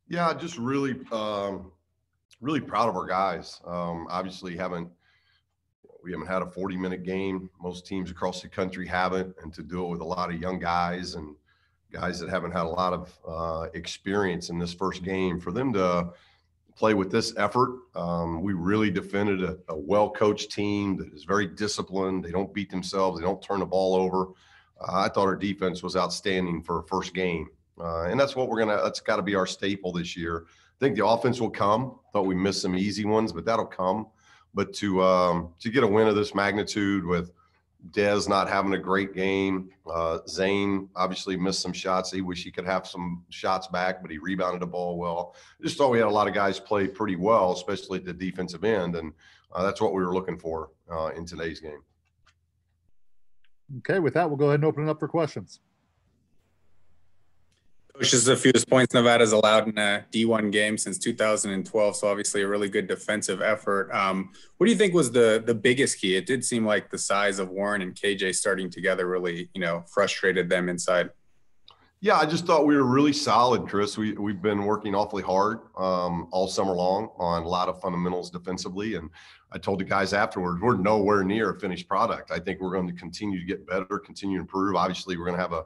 Yeah, just really, really proud of our guys. Obviously, we haven't had a 40-minute game. Most teams across the country haven't, and to do it with a lot of young guys and guys that haven't had a lot of experience in this first game, for them to play with this effort. We really defended a well-coached team that is very disciplined. They don't beat themselves. They don't turn the ball over. I thought our defense was outstanding for a first game. And that's that's got to be our staple this year. I think the offense will come. Thought we missed some easy ones, but that'll come. But to get a win of this magnitude with Dez not having a great game, Zane obviously missed some shots. He wish he could have some shots back, but he rebounded the ball well. Just thought we had a lot of guys play pretty well, especially at the defensive end, and that's what we were looking for in today's game. Okay, with that, we'll go ahead and open it up for questions. Coach, this is the fewest points Nevada's allowed in a D1 game since 2012, so obviously a really good defensive effort. What do you think was the biggest key? It did seem like the size of Warren and KJ starting together really, frustrated them inside. Yeah, I just thought we were really solid, Chris. We've been working awfully hard all summer long on a lot of fundamentals defensively, and I told the guys afterwards, we're nowhere near a finished product. I think we're going to continue to get better, continue to improve. Obviously, we're going to have a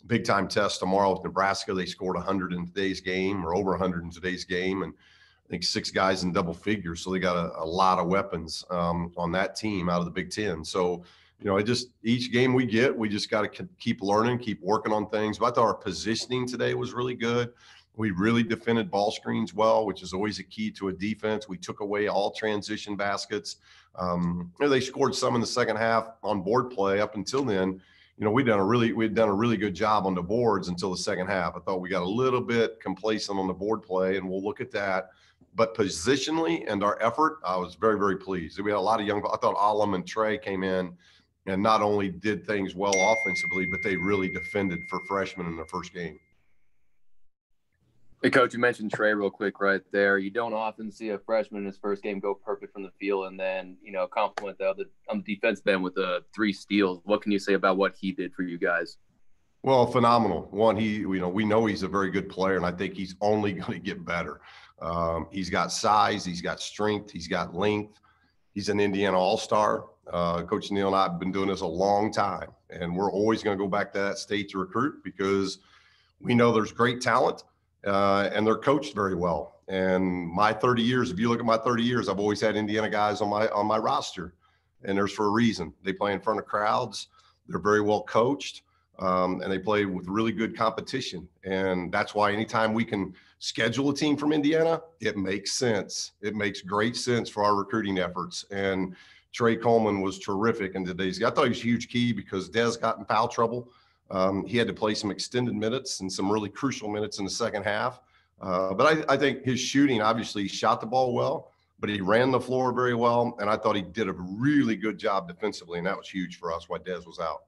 big time test tomorrow with Nebraska. They scored 100 in today's game, or over 100 in today's game, and I think 6 guys in double figures. So they got a lot of weapons on that team out of the Big Ten. So, each game we get, we just got to keep learning, keep working on things. But I thought our positioning today was really good. We really defended ball screens well, which is always a key to a defense. We took away all transition baskets. They scored some in the second half on board play. Up until then, we'd done a really good job on the boards until the second half. I thought we got a little bit complacent on the board play, and we'll look at that. But positionally and our effort, I was very, very pleased. We had a lot of I thought Alam and Trey came in and not only did things well offensively, but they really defended for freshmen in their first game. Hey, Coach, you mentioned Trey real quick right there. You don't often see a freshman in his first game go perfect from the field and then, compliment the other on the defense end with 3 steals. What can you say about what he did for you guys? Well, phenomenal. One, we know he's a very good player, and I think he's only going to get better. He's got size, he's got strength, he's got length. He's an Indiana All-Star. Coach Neal and I have been doing this a long time, and we're always going to go back to that state to recruit because we know there's great talent. And they're coached very well. And my 30 years, if you look at my 30 years, I've always had Indiana guys on my roster, and there's for a reason. They play in front of crowds. They're very well coached, and they play with really good competition. And that's why anytime we can schedule a team from Indiana, it makes sense. It makes great sense for our recruiting efforts. And Trey Coleman was terrific in today's game. I thought he was a huge key because Dez got in foul trouble. He had to play some extended minutes and some really crucial minutes in the second half. But I think his shooting, obviously, he shot the ball well, but he ran the floor very well. And I thought he did a really good job defensively, and that was huge for us while Dez was out.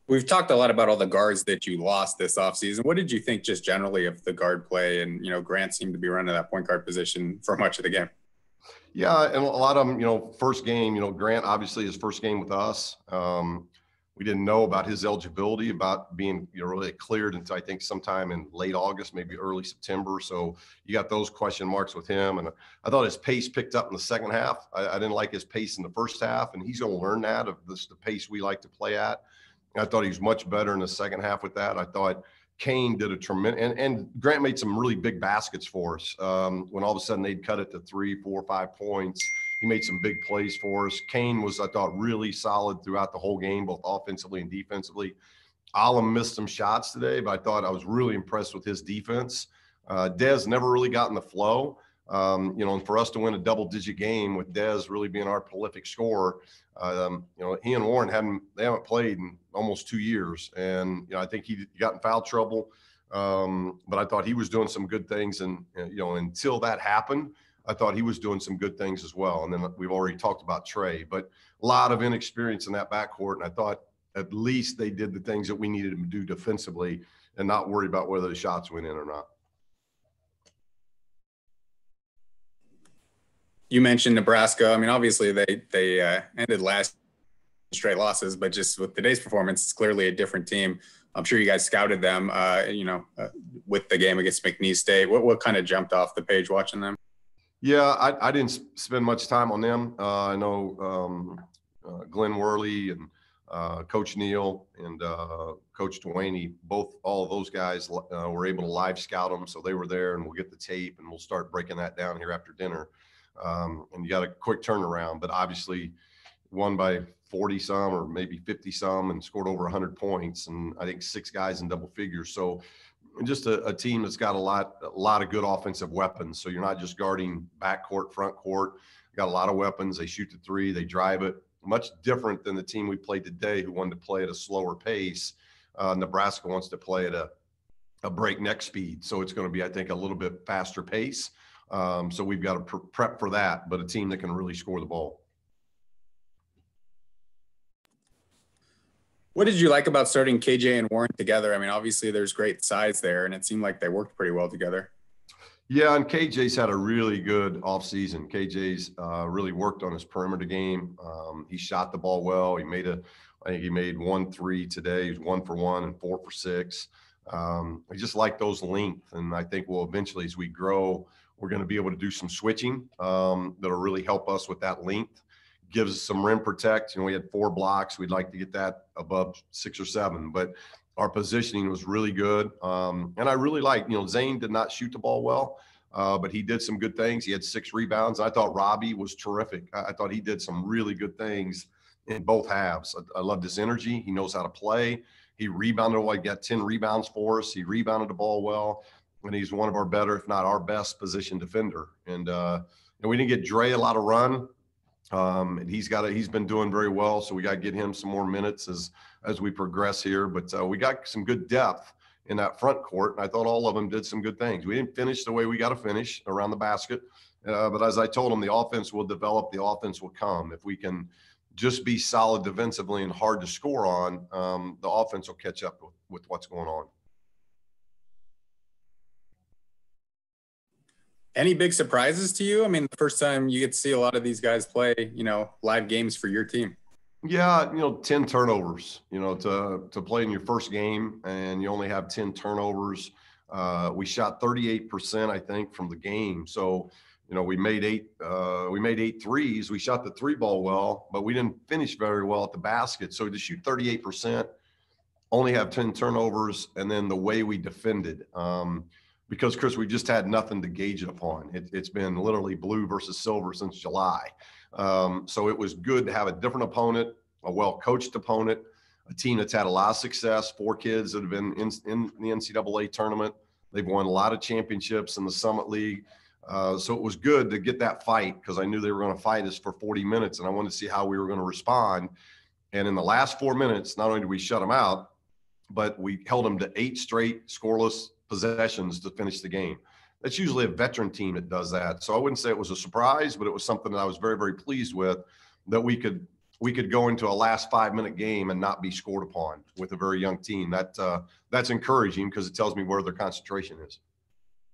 We've talked a lot about all the guards that you lost this offseason. What did you think just generally of the guard play? And, Grant seemed to be running that point guard position for much of the game. Yeah, and a lot of them, first game, Grant, obviously his first game with us. We didn't know about his eligibility, about being, really cleared until I think sometime in late August, maybe early September. So you got those question marks with him. And I thought his pace picked up in the second half. I didn't like his pace in the first half, and he's going to learn that of the pace we like to play at. I thought he was much better in the second half with that. I thought Kane did a tremendous, and Grant made some really big baskets for us. When all of a sudden they'd cut it to 3, 4, 5 points, he made some big plays for us. Kane was, I thought, really solid throughout the whole game, both offensively and defensively. Alam missed some shots today, but I was really impressed with his defense. Dez never really got in the flow. And for us to win a double-digit game with Dez really being our prolific scorer, he and Warren haven't played in almost 2 years, and I think he got in foul trouble. But I thought he was doing some good things, and until that happened, I thought he was doing some good things as well. And then we've already talked about Trey, but a lot of inexperience in that backcourt, and I thought at least they did the things that we needed to do defensively and not worry about whether the shots went in or not. You mentioned Nebraska. I mean, obviously they ended last straight losses, but just with today's performance, it's clearly a different team. I'm sure you guys scouted them, with the game against McNeese State. What kind of jumped off the page watching them? Yeah, I didn't spend much time on them. I know Glenn Worley and Coach Neal and Coach Dewaney, all of those guys were able to live scout them. So they were there, and we'll get the tape and we'll start breaking that down here after dinner. And you got a quick turnaround, but obviously won by 40 some or maybe 50 some and scored over 100 points. And I think 6 guys in double figures. So just a team that's got a lot of good offensive weapons. So you're not just guarding backcourt, front court. You got a lot of weapons. They shoot the three, they drive it. Much different than the team we played today, who wanted to play at a slower pace. Nebraska wants to play at a breakneck speed. So it's going to be, I think, a little bit faster pace. So we've got to prep for that, but a team that can really score the ball. What did you like about starting KJ and Warren together? I mean, obviously there's great size there, and it seemed like they worked pretty well together. Yeah, and KJ's had a really good offseason. KJ's really worked on his perimeter game. He shot the ball well. I think he made 1 3 today. He was 1 for 1 and 4 for 6. I just like those length, and I think we'll eventually, as we grow, we're going to be able to do some switching that'll really help us with that length. Gives us some rim protect. We had 4 blocks. We'd like to get that above 6 or 7, but our positioning was really good. And I really like, Zane did not shoot the ball well, but he did some good things. He had 6 rebounds. I thought Robbie was terrific. I thought he did some really good things in both halves. I loved his energy. He knows how to play. He rebounded well. He got 10 rebounds for us. He rebounded the ball well, and he's one of our better, if not our best, position defender. And we didn't get Dre a lot of run. And he's been doing very well. So we got to get him some more minutes as we progress here. But we got some good depth in that front court. And I thought all of them did some good things. We didn't finish the way we got to finish around the basket. But as I told them, the offense will develop, the offense will come. If we can just be solid defensively and hard to score on, the offense will catch up with what's going on. Any big surprises to you? I mean, the first time you get to see a lot of these guys play, live games for your team. Yeah, 10 turnovers, to play in your first game and you only have 10 turnovers. We shot 38%, I think, from the game. So, we made 8 threes. We shot the 3-ball well, but we didn't finish very well at the basket. So to shoot 38%, only have 10 turnovers, and then the way we defended, because, Chris, we just had nothing to gauge it upon. It's been literally blue versus silver since July. So it was good to have a different opponent, a well-coached opponent, a team that's had a lot of success, 4 kids that have been in the NCAA tournament. They've won a lot of championships in the Summit League. So it was good to get that fight, because I knew they were going to fight us for 40 minutes, and I wanted to see how we were going to respond. And in the last 4 minutes, not only did we shut them out, but we held them to 8 straight scoreless possessions to finish the game. That's usually a veteran team that does that. So I wouldn't say it was a surprise, but it was something that I was very, very pleased with, that we could go into a last 5-minute game and not be scored upon with a very young team. That's encouraging, because it tells me where their concentration is.